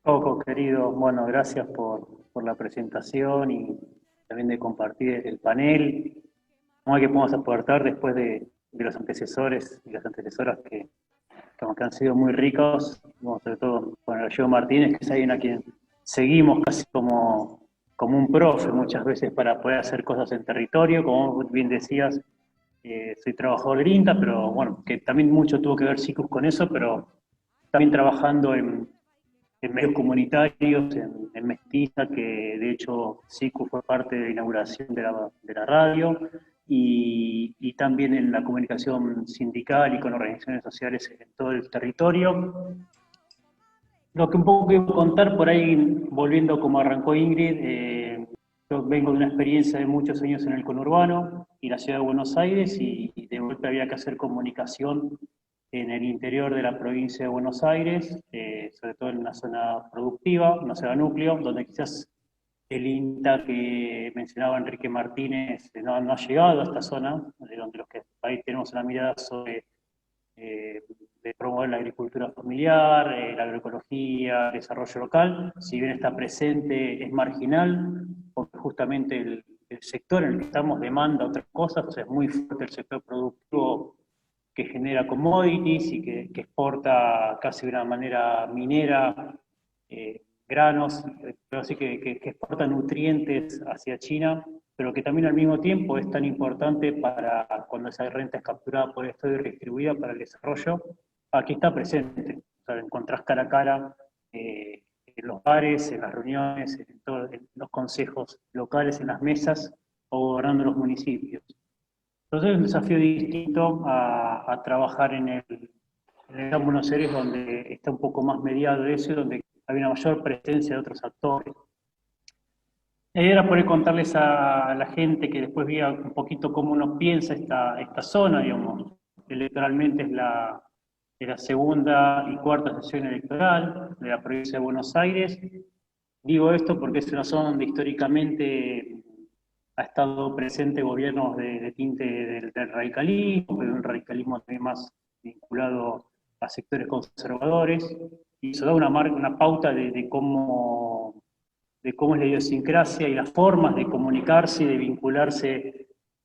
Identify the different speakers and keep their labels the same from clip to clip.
Speaker 1: Coco, querido, bueno, gracias por la presentación y también de compartir el panel. ¿Cómo es que podemos aportar después de los antecesores y las antecesoras que han sido muy ricos? Bueno, sobre todo con el Gallego Martínez, que es alguien a quien seguimos casi como un profe muchas veces para poder hacer cosas en territorio. Como bien decías, soy trabajador del INTA, pero bueno, que también mucho tuvo que ver SICUS con eso, pero también trabajando en medios comunitarios, en Mestiza, que de hecho SICU fue parte de la inauguración de la radio, y también en la comunicación sindical y con organizaciones sociales en todo el territorio. Lo que un poco quiero contar por ahí, volviendo como arrancó Ingrid, yo vengo de una experiencia de muchos años en el conurbano y la ciudad de Buenos Aires, y de golpe había que hacer comunicación en el interior de la provincia de Buenos Aires, sobre todo en una zona productiva, una zona núcleo, donde quizás el INTA que mencionaba Enrique Martínez no ha llegado a esta zona, de donde los que ahí tenemos una mirada sobre de promover la agricultura familiar, la agroecología, el desarrollo local. Si bien está presente, es marginal, porque justamente el sector en el que estamos demanda otras cosas. O sea, es muy fuerte el sector productivo que genera commodities y que exporta casi de una manera minera granos, pero sí que exporta nutrientes hacia China, pero que también al mismo tiempo es tan importante para cuando esa renta es capturada por esto y redistribuida para el desarrollo. Aquí está presente, o sea, encontrás cara a cara en los bares, en las reuniones, en los consejos locales, en las mesas o gobernando los municipios. Entonces es un desafío distinto a trabajar en el Gran Buenos Aires, donde está un poco más mediado eso y donde hay una mayor presencia de otros actores. La idea era poder contarles a la gente que después vea un poquito cómo uno piensa esta zona, digamos. Electoralmente es la segunda y cuarta sesión electoral de la provincia de Buenos Aires. Digo esto porque es una zona donde históricamente ha estado presente gobiernos de tinte del radicalismo, pero un radicalismo también más vinculado a sectores conservadores, y eso da una pauta de cómo es la idiosincrasia y las formas de comunicarse y de vincularse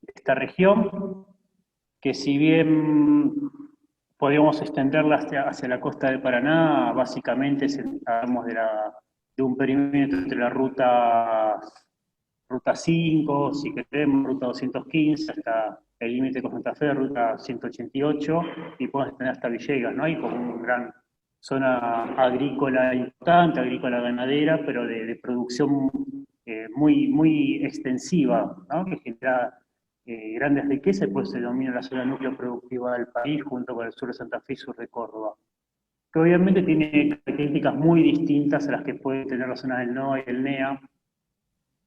Speaker 1: de esta región, que si bien podríamos extenderla hacia la costa del Paraná, básicamente hablamos de un perímetro entre la ruta 5, si queremos, ruta 215, hasta el límite con Santa Fe, ruta 188, y podemos tener hasta Villegas, ¿no? Hay como una gran zona agrícola importante, agrícola ganadera, pero de producción muy, muy extensiva, ¿no? Que genera grandes riquezas, y pues se domina la zona núcleo productiva del país, junto con el sur de Santa Fe y sur de Córdoba, que obviamente tiene características muy distintas a las que puede tener las zonas del NOA y el NEA,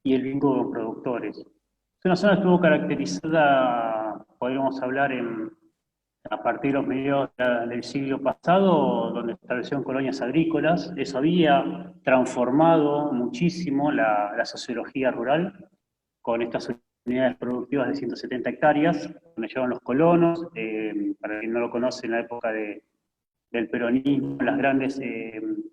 Speaker 1: y el vínculo con productores. Es una zona que estuvo caracterizada, podríamos hablar, a partir de los mediados del siglo pasado, donde se establecieron colonias agrícolas. Eso había transformado muchísimo la sociología rural, con estas unidades productivas de 170 hectáreas, donde llegaron los colonos. Para quien no lo conoce, en la época del peronismo, las grandes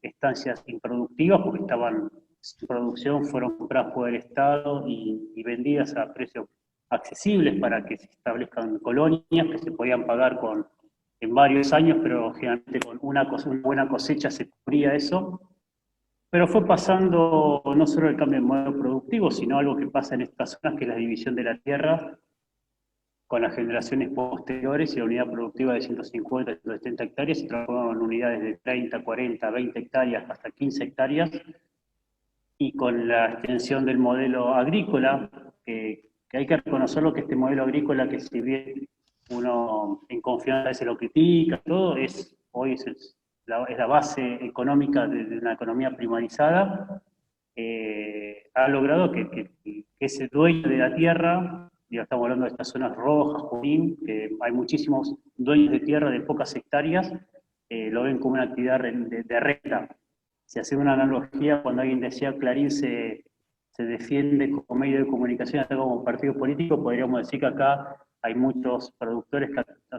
Speaker 1: estancias improductivas, porque estaban sin producción, fueron compradas por el Estado y vendidas a precios accesibles para que se establezcan colonias que se podían pagar en varios años, pero generalmente con una buena cosecha se cubría eso. Pero fue pasando no solo el cambio de modelo productivo, sino algo que pasa en estas zonas, que es la división de la tierra con las generaciones posteriores, y la unidad productiva de 150, 170 hectáreas se transformaron en unidades de 30, 40, 20 hectáreas, hasta 15 hectáreas, y con la extensión del modelo agrícola, que hay que reconocerlo, que este modelo agrícola, que si bien uno en confianza se lo critica, todo, hoy es la base económica de una economía primarizada. Ha logrado que ese dueño de la tierra, ya estamos hablando de estas zonas rojas, Junín, que hay muchísimos dueños de tierra de pocas hectáreas, lo ven como una actividad de renta. Si hacemos una analogía, cuando alguien decía Clarín se defiende como medio de comunicación, hasta como partido político, podríamos decir que acá hay muchos productores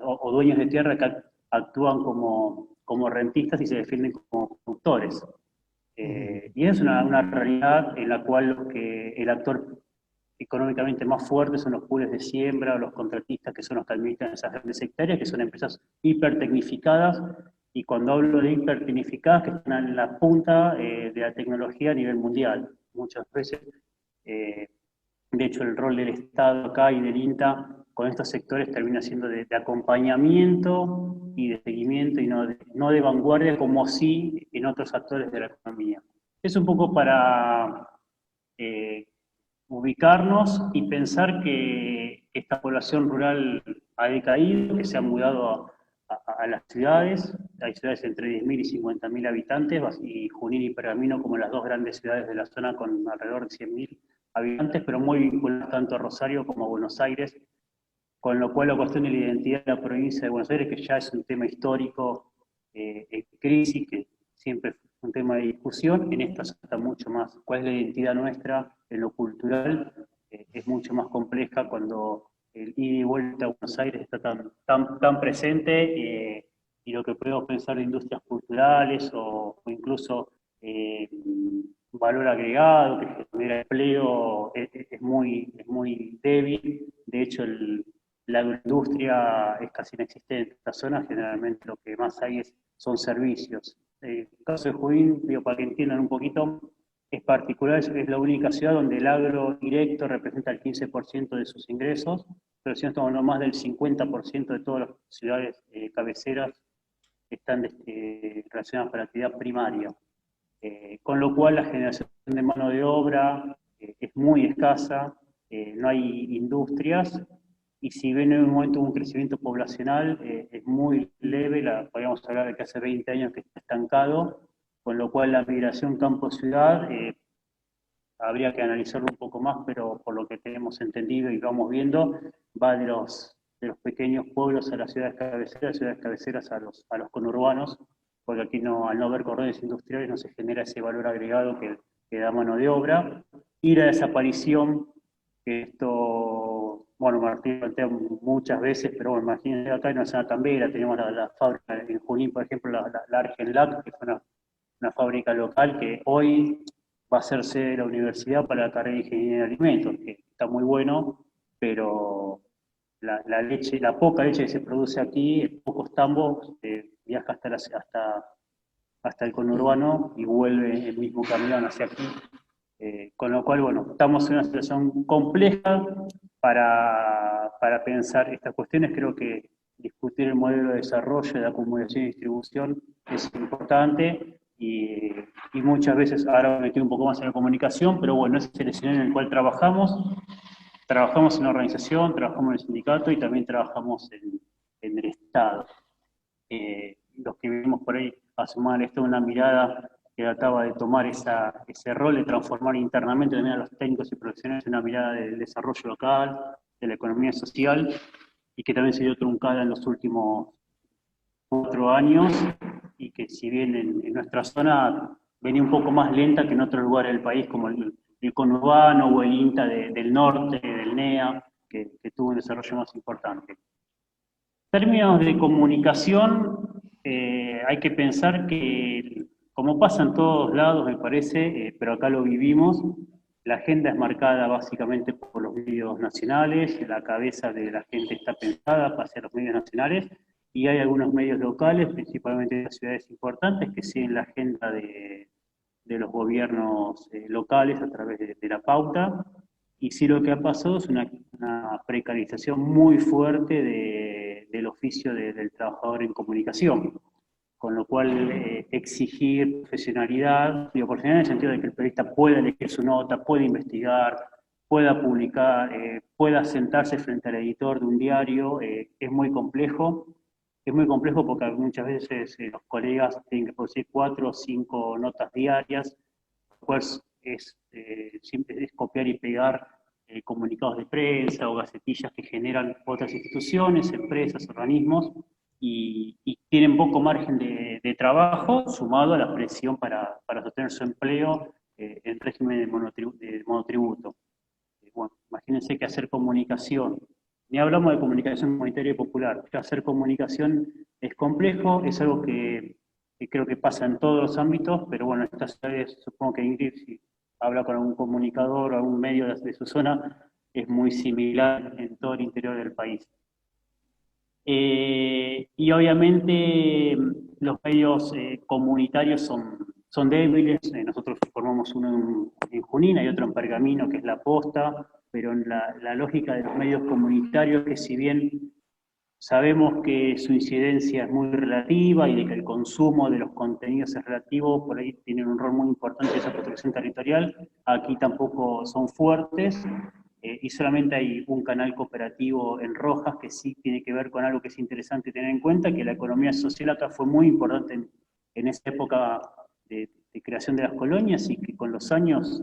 Speaker 1: o dueños de tierra que actúan como rentistas y se defienden como productores. Y es una realidad en la cual el actor económicamente más fuerte son los pools de siembra, los contratistas que son los que administran esas grandes hectáreas, que son empresas hipertecnificadas, y cuando hablo de hipertecnificadas, que están en la punta de la tecnología a nivel mundial. Muchas veces, eh, de hecho, el rol del Estado acá y del INTA con estos sectores termina siendo de acompañamiento y de seguimiento y no de vanguardia como sí en otros actores de la economía. Es un poco para eh, ubicarnos y pensar que esta población rural ha decaído, que se ha mudado a las ciudades. Hay ciudades entre 10.000 y 50.000 habitantes, y Junín y Pergamino como las dos grandes ciudades de la zona con alrededor de 100.000 habitantes, pero muy vinculadas tanto a Rosario como a Buenos Aires, con lo cual la cuestión de la identidad de la provincia de Buenos Aires, que ya es un tema histórico en crisis, que siempre es un tema de discusión, en esta está mucho más. ¿Cuál es la identidad nuestra en lo cultural? Es mucho más compleja cuando el ida y vuelta a Buenos Aires está tan presente, y lo que podemos pensar de industrias culturales o incluso valor agregado que genera empleo es muy débil. De hecho, la agroindustria es casi inexistente en esta zona, generalmente lo que más hay son servicios. En el caso de Junín, digo, para que entiendan un poquito, es particular, es la única ciudad donde el agro directo representa el 15% de sus ingresos, pero si no estamos hablando más del 50% de todas las ciudades cabeceras están relacionadas con la actividad primaria. Con lo cual la generación de mano de obra es muy escasa, no hay industrias, y si bien en un momento hubo un crecimiento poblacional, es muy leve, podríamos hablar de que hace 20 años que está estancado, con lo cual la migración campo-ciudad habría que analizarlo un poco más, pero por lo que tenemos entendido y vamos viendo, va de los pequeños pueblos a las ciudades cabeceras a los conurbanos, porque aquí no, al no haber corredores industriales no se genera ese valor agregado que da mano de obra, y la desaparición, que esto, bueno, Martín plantea muchas veces, pero bueno, imagínense acá en la zona Tambera, tenemos la fábrica en Junín, por ejemplo, la Argenlac, que fue una fábrica local que hoy va a ser sede de la universidad para la carrera de Ingeniería de Alimentos, que está muy bueno, pero la leche, la poca leche que se produce aquí, en pocos tambos, viaja hasta el conurbano y vuelve en el mismo camión hacia aquí. Con lo cual, bueno, estamos en una situación compleja para pensar estas cuestiones. Creo que discutir el modelo de desarrollo, de acumulación y distribución es importante, y muchas veces, ahora me metí un poco más en la comunicación, pero bueno, ese es el escenario en el cual trabajamos en la organización, trabajamos en el sindicato y también trabajamos en el Estado. Los que vivimos por ahí asumar esto una mirada que trataba de tomar ese rol de transformar internamente también a los técnicos y profesionales en una mirada del desarrollo local, de la economía social, y que también se dio truncada en los últimos 4 años, y que si bien en nuestra zona venía un poco más lenta que en otros lugares del país, como el conurbano o el INTA del norte, del NEA, que tuvo un desarrollo más importante. En términos de comunicación, hay que pensar que, como pasa en todos lados, me parece, pero acá lo vivimos, la agenda es marcada básicamente por los medios nacionales, la cabeza de la gente está pensada hacia los medios nacionales, y hay algunos medios locales, principalmente de las ciudades importantes, que siguen la agenda de los gobiernos locales a través de la pauta, y sí lo que ha pasado es una precarización muy fuerte del oficio del trabajador en comunicación, con lo cual exigir profesionalidad, digo, profesionalidad en el sentido de que el periodista pueda elegir su nota, pueda investigar, pueda publicar, pueda sentarse frente al editor de un diario, es muy complejo. Es muy complejo porque muchas veces los colegas tienen que producir 4 o 5 notas diarias, pues siempre es copiar y pegar comunicados de prensa o gacetillas que generan otras instituciones, empresas, organismos, y tienen poco margen de trabajo sumado a la presión para sostener su empleo en régimen de monotributo. Bueno, imagínense que hacer comunicación, ni hablamos de comunicación comunitaria y popular, que hacer comunicación es complejo, es algo que que creo que pasa en todos los ámbitos, pero bueno, en estas ciudades supongo que Ingrid, si habla con algún comunicador o algún medio de su zona, es muy similar en todo el interior del país. Y obviamente los medios comunitarios son débiles. Nosotros formamos uno en Junín, hay otro en Pergamino, que es La Posta, pero en la lógica de los medios comunitarios, que si bien sabemos que su incidencia es muy relativa y de que el consumo de los contenidos es relativo, por ahí tienen un rol muy importante en esa protección territorial, aquí tampoco son fuertes, y solamente hay un canal cooperativo en Rojas que sí tiene que ver con algo que es interesante tener en cuenta, que la economía social acá fue muy importante en esa época de creación de las colonias, y que con los años,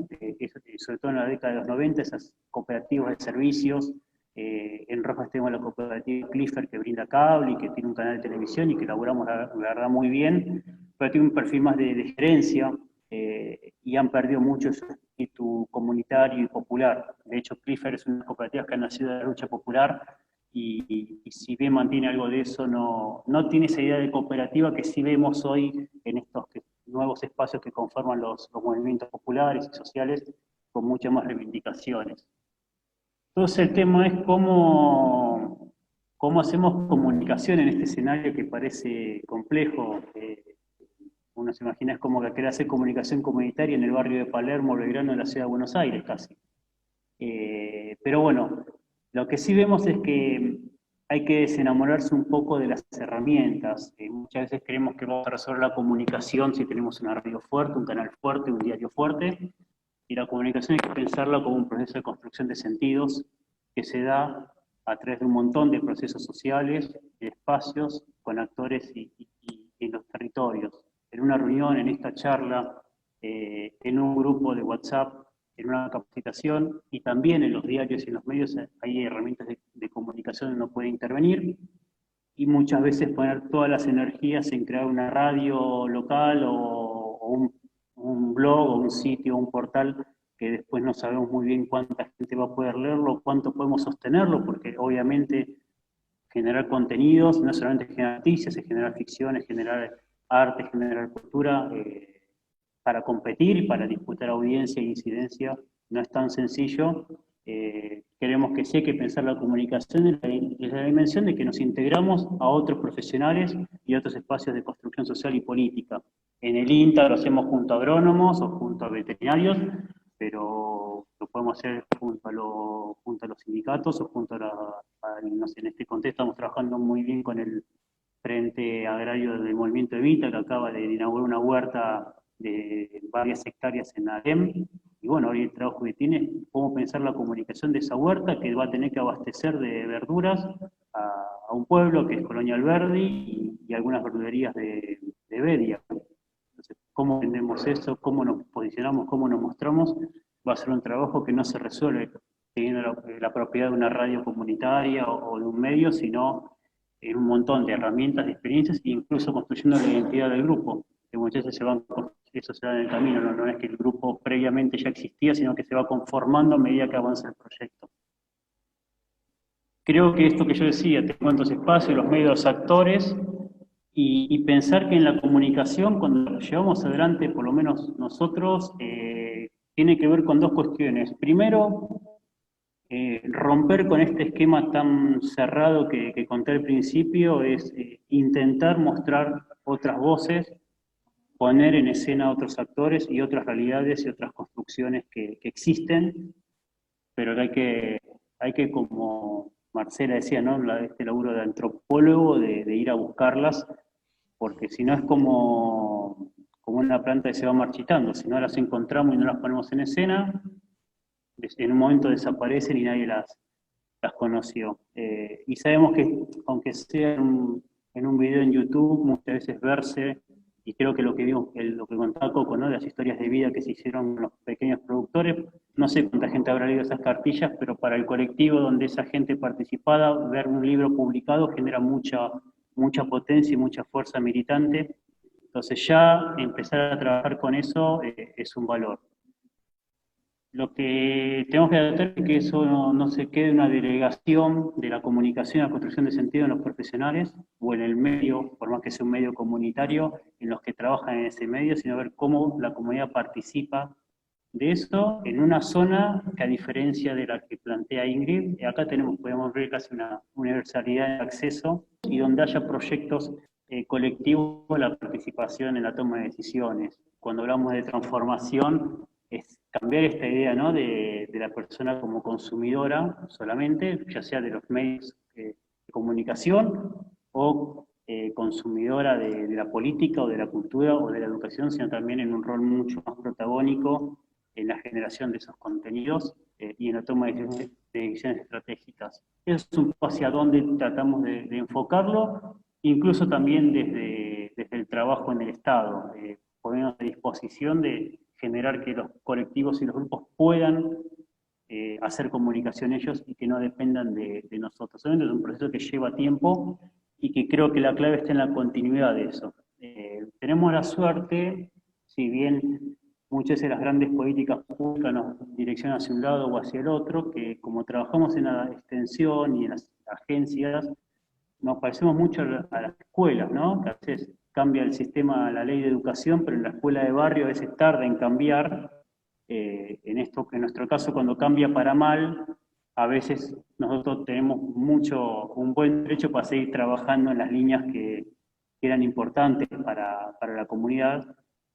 Speaker 1: sobre todo en la década de los 90, esas cooperativas de servicios, en Rojas tenemos la cooperativa Clifford, que brinda cable y que tiene un canal de televisión y que laburamos la verdad muy bien, pero tiene un perfil más de gerencia, y han perdido mucho su espíritu comunitario y popular. De hecho, Clifford es una cooperativa que ha nacido de la lucha popular, y si bien mantiene algo de eso, no tiene esa idea de cooperativa que sí vemos hoy en estos nuevos espacios que conforman los movimientos populares y sociales, con muchas más reivindicaciones. Entonces el tema es cómo hacemos comunicación en este escenario que parece complejo. Uno se imagina, es como que quiere hacer comunicación comunitaria en el barrio de Palermo, Belgrano, de la ciudad de Buenos Aires casi. Pero bueno, lo que sí vemos es que hay que desenamorarse un poco de las herramientas. Muchas veces creemos que vamos a resolver la comunicación si tenemos una radio fuerte, un canal fuerte, un diario fuerte, y la comunicación hay que pensarla como un proceso de construcción de sentidos que se da a través de un montón de procesos sociales, de espacios, con actores y en los territorios. En una reunión, en esta charla, en un grupo de WhatsApp, en una capacitación, y también en los diarios y en los medios hay herramientas de comunicación donde uno puede intervenir, y muchas veces poner todas las energías en crear una radio local o un blog o un sitio, un portal, que después no sabemos muy bien cuánta gente va a poder leerlo, cuánto podemos sostenerlo, porque obviamente generar contenidos no es solamente generar noticias, es generar ficción, es generar arte, es generar cultura, para competir y para disputar audiencia e incidencia no es tan sencillo. Queremos que sí, hay que pensar la comunicación en la dimensión de que nos integramos a otros profesionales y a otros espacios de construcción social y política. En el INTA lo hacemos junto a agrónomos o junto a veterinarios, pero lo podemos hacer junto a los sindicatos o junto no sé, en este contexto estamos trabajando muy bien con el Frente Agrario del Movimiento Evita, que acaba de inaugurar una huerta de varias hectáreas en Alem. Y bueno, hoy el trabajo que tiene es cómo pensar la comunicación de esa huerta, que va a tener que abastecer de verduras a un pueblo que es Colonia Alberdi y algunas verdulerías de Bedia. Entonces, cómo vendemos eso, cómo nos posicionamos, cómo nos mostramos, va a ser un trabajo que no se resuelve teniendo la propiedad de una radio comunitaria o de un medio, sino en un montón de herramientas, de experiencias, e incluso construyendo la identidad del grupo, que muchas veces eso se da en el camino, no es que el grupo previamente ya existía, sino que se va conformando a medida que avanza el proyecto. Creo que esto que yo decía, te cuento ese espacio, los medios actores, y pensar que en la comunicación, cuando lo llevamos adelante, por lo menos nosotros, tiene que ver con dos cuestiones. Primero, romper con este esquema tan cerrado que conté al principio, es intentar mostrar otras voces, poner en escena otros actores y otras realidades y otras construcciones que existen, pero que hay que, como Marcela decía, ¿no? Este laburo de antropólogo, de ir a buscarlas, porque si no es como una planta que se va marchitando. Si no las encontramos y no las ponemos en escena, en un momento desaparecen y nadie las conoció. Y sabemos que, aunque sea en un video en YouTube, muchas veces verse, y creo que lo que vimos, lo que contaba Coco, ¿no? De las historias de vida que se hicieron los pequeños productores, no sé cuánta gente habrá leído esas cartillas, pero para el colectivo donde esa gente participada, ver un libro publicado genera mucha potencia y mucha fuerza militante. Entonces ya empezar a trabajar con eso es un valor. Lo que tenemos que tratar es que eso no se quede una delegación de la comunicación a la construcción de sentido en los profesionales o en el medio, por más que sea un medio comunitario, en los que trabajan en ese medio, sino ver cómo la comunidad participa de eso en una zona que, a diferencia de la que plantea Ingrid, acá podemos ver casi una universalidad de acceso y donde haya proyectos colectivos, la participación en la toma de decisiones. Cuando hablamos de transformación, es cambiar esta idea, ¿no?, de la persona como consumidora solamente, ya sea de los medios de comunicación o consumidora de la política o de la cultura o de la educación, sino también en un rol mucho más protagónico en la generación de esos contenidos y en la toma de decisiones estratégicas. Eso es un poco hacia dónde tratamos de enfocarlo, incluso también desde el trabajo en el Estado, ponernos a disposición de generar que los colectivos y los grupos puedan hacer comunicación ellos y que no dependan de nosotros. Obviamente es un proceso que lleva tiempo y que creo que la clave está en la continuidad de eso. Tenemos la suerte, si bien muchas de las grandes políticas públicas nos direccionan hacia un lado o hacia el otro, que como trabajamos en la extensión y en las agencias, nos parecemos mucho a las escuelas, ¿no? Que a veces cambia el sistema, la ley de educación, pero en la escuela de barrio a veces tarda en cambiar. En nuestro caso, cuando cambia para mal, a veces nosotros tenemos un buen derecho para seguir trabajando en las líneas que eran importantes para la comunidad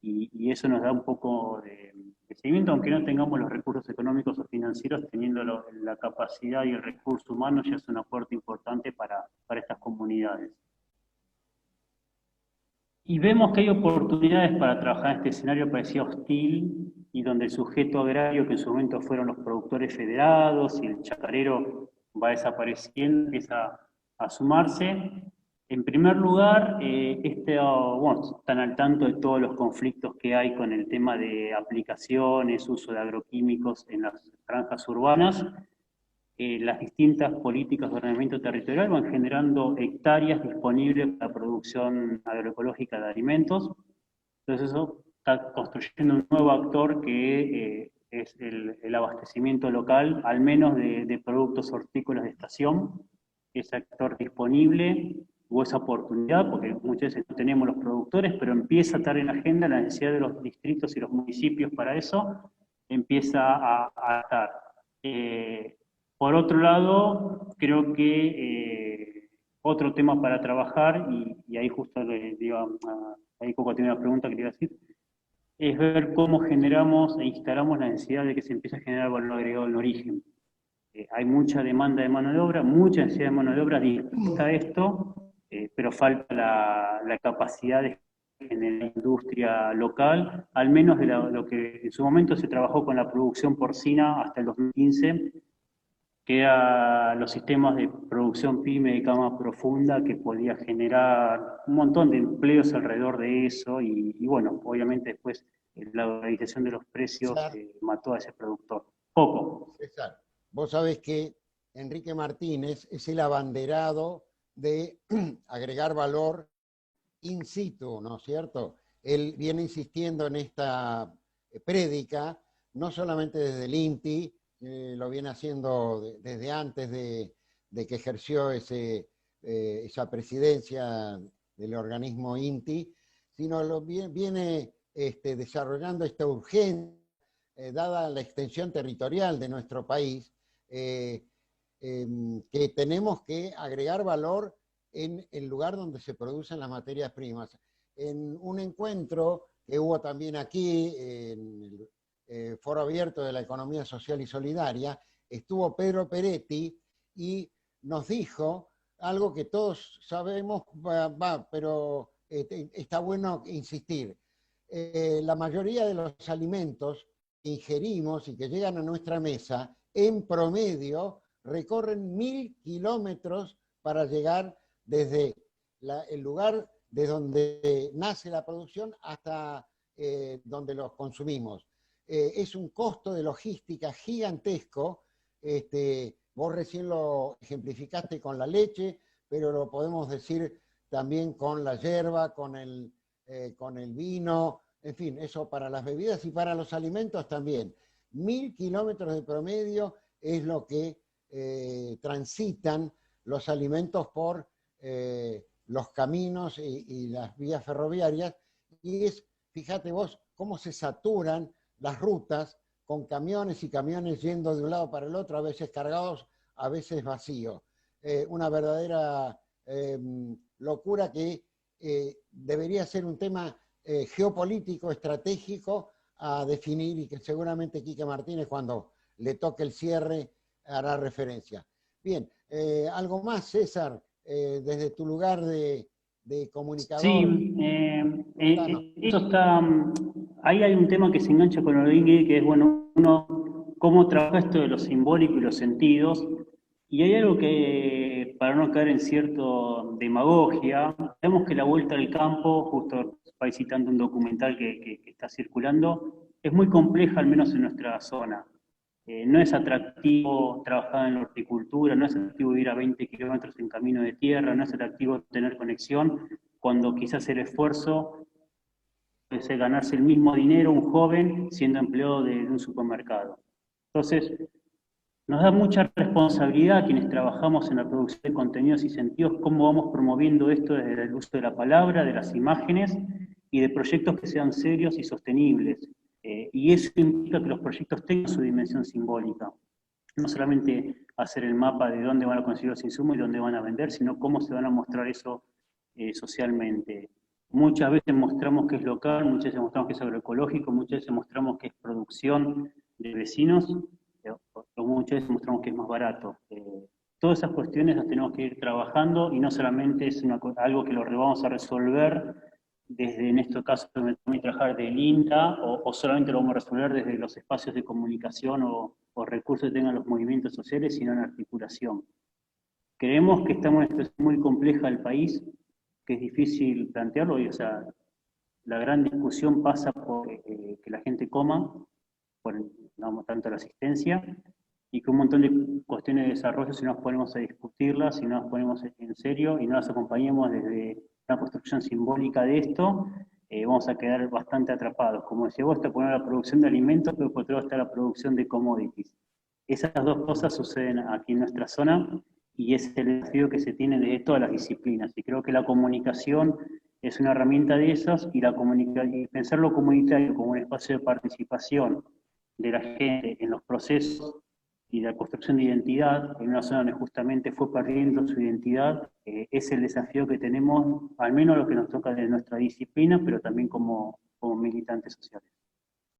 Speaker 1: y eso nos da un poco de seguimiento, aunque no tengamos los recursos económicos o financieros, teniendo la capacidad y el recurso humano ya es un aporte importante para estas comunidades. Y vemos que hay oportunidades para trabajar en este escenario parecía hostil y donde el sujeto agrario, que en su momento fueron los productores federados y el chacarero va desapareciendo, empieza a sumarse. En primer lugar, bueno, están al tanto de todos los conflictos que hay con el tema de aplicaciones, uso de agroquímicos en las franjas urbanas. Las distintas políticas de ordenamiento territorial van generando hectáreas disponibles para la producción agroecológica de alimentos. Entonces eso está construyendo un nuevo actor que es el abastecimiento local, al menos de productos hortícolas de estación, ese actor disponible o esa oportunidad, porque muchas veces no tenemos los productores, pero empieza a estar en la agenda la necesidad de los distritos y los municipios para eso, empieza a estar. Eh, por otro lado, creo que otro tema para trabajar, y ahí justo le digo, ahí Coco tiene una pregunta que le iba a decir, es ver cómo generamos e instalamos la necesidad de que se empiece a generar valor agregado en origen. Hay mucha demanda de mano de obra, mucha necesidad de mano de obra dispuesta a esto, pero falta la capacidad de generar industria local, al menos de lo que en su momento se trabajó con la producción porcina hasta el 2015, que eran los sistemas de producción pyme de cama profunda que podía generar un montón de empleos alrededor de eso y bueno, obviamente después la dolarización de los precios
Speaker 2: César,
Speaker 1: mató a ese productor. Poco.
Speaker 2: César, vos sabés que Enrique Martínez es el abanderado de agregar valor in situ, ¿no es cierto? Él viene insistiendo en esta prédica, no solamente desde el INTI, lo viene haciendo desde antes de que ejerció esa presidencia del organismo INTI, sino viene desarrollando esta urgencia, dada la extensión territorial de nuestro país, que tenemos que agregar valor en el lugar donde se producen las materias primas. En un encuentro que hubo también aquí, en el Foro Abierto de la Economía Social y Solidaria, estuvo Pedro Peretti y nos dijo algo que todos sabemos, pero está bueno insistir. La mayoría de los alimentos que ingerimos y que llegan a nuestra mesa, en promedio, recorren 1000 kilómetros para llegar desde el lugar de donde nace la producción hasta donde los consumimos. Es un costo de logística gigantesco. Vos recién lo ejemplificaste con la leche, pero lo podemos decir también con la yerba, con el vino, en fin, eso para las bebidas y para los alimentos también. 1000 kilómetros de promedio es lo que transitan los alimentos por los caminos y las vías ferroviarias, y es, fíjate vos, cómo se saturan las rutas con camiones y camiones yendo de un lado para el otro, a veces cargados, a veces vacíos. Una verdadera locura que debería ser un tema geopolítico, estratégico a definir, y que seguramente Quique Martínez, cuando le toque el cierre, hará referencia. Bien, algo más, César, desde tu lugar de comunicador.
Speaker 1: Sí, eso está, ahí hay un tema que se engancha con lo de Ingrid, que es, bueno, uno, cómo trabaja esto de lo simbólico y los sentidos, y hay algo que, para no caer en cierto demagogia, vemos que la vuelta al campo, justo estoy citando un documental que está circulando, es muy compleja, al menos en nuestra zona. No es atractivo trabajar en la horticultura, no es atractivo ir a 20 kilómetros en camino de tierra, no es atractivo tener conexión, cuando quizás el esfuerzo puede ser ganarse el mismo dinero un joven siendo empleado de un supermercado. Entonces, nos da mucha responsabilidad a quienes trabajamos en la producción de contenidos y sentidos, cómo vamos promoviendo esto desde el uso de la palabra, de las imágenes y de proyectos que sean serios y sostenibles. Y eso implica que los proyectos tengan su dimensión simbólica. No solamente hacer el mapa de dónde van a conseguir los insumos y dónde van a vender, sino cómo se van a mostrar eso socialmente. Muchas veces mostramos que es local, muchas veces mostramos que es agroecológico, muchas veces mostramos que es producción de vecinos, o muchas veces mostramos que es más barato. Todas esas cuestiones las tenemos que ir trabajando, y no solamente es algo que lo vamos a resolver desde, en este caso, trabajar del INTA, o solamente lo vamos a resolver desde los espacios de comunicación o recursos que tengan los movimientos sociales, sino en articulación. Creemos que estamos en una situación muy compleja del país, que es difícil plantearlo, y, o sea, la gran discusión pasa por que la gente coma, por no tanto la asistencia, y que un montón de cuestiones de desarrollo, si no nos ponemos a discutirlas, si no nos ponemos en serio y no las acompañemos desde una construcción simbólica de esto, vamos a quedar bastante atrapados. Como decía vos, está por la producción de alimentos, pero por otro lado está la producción de commodities. Esas dos cosas suceden aquí en nuestra zona, y es el desafío que se tiene de todas las disciplinas. Y creo que la comunicación es una herramienta de esas, y y pensar lo comunitario como un espacio de participación de la gente en los procesos y la construcción de identidad en una zona donde justamente fue perdiendo su identidad, es el desafío que tenemos, al menos lo que nos toca de nuestra disciplina, pero también como militantes sociales.